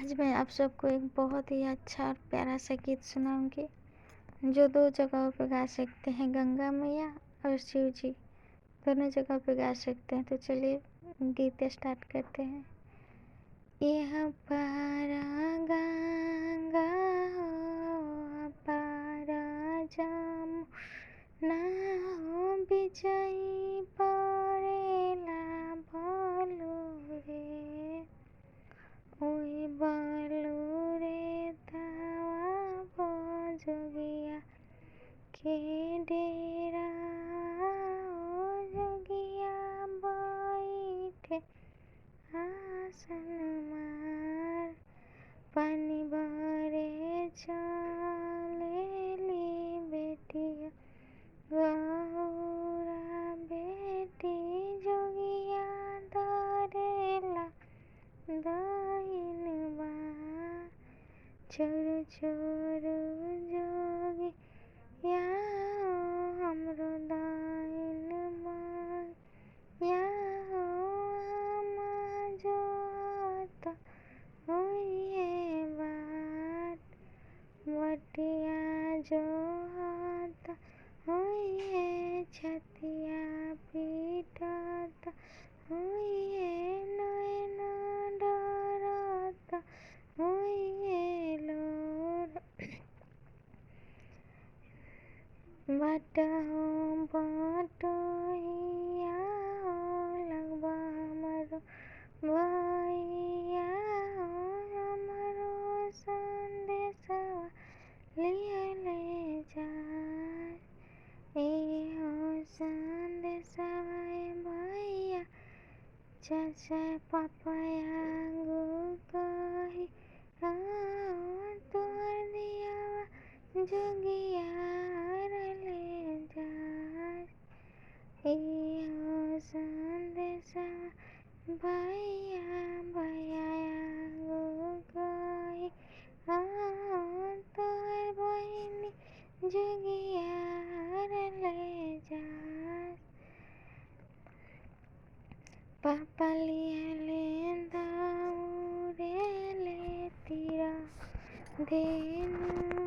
आज मैं आप सबको एक बहुत ही अच्छा और प्यारा सा गीत सुनाऊंगी जो दो जगहों पे गा सकते हैं, गंगा मैया और शिव जी दोनों जगह पे गा सकते हैं। तो चलिए गीत स्टार्ट करते हैं। यह पारा गंगा हो पारा जमुना हो विजयी परेला बोलू रे ओई बोलू रे तावा जोगिया के डेरा ओ जोगिया बैठे आसन मार पानी भरे चलेली बेटिया गौरा बेटी जोगिया दरेला दाइनवा छोरू छोरू जोगी या हमरो दाइनवा या जोता होइए बात बटिया जो हाथ होइए छतिया पीटत होइए नैन डरत होइए लोर बाट हो बटोहिया हो लगबा हमरो भैया हो हमरो संदेशवा लिहले जाए हो संदेशवा भैया चाचा पापाया गो कही तोहर दियावा जोगिया ले जाए हो संदेशवा भैया भैया गो कही तोहर बहिनी जोगिया ले जाए पापा लिहले दौड़े ले तीरा धेनु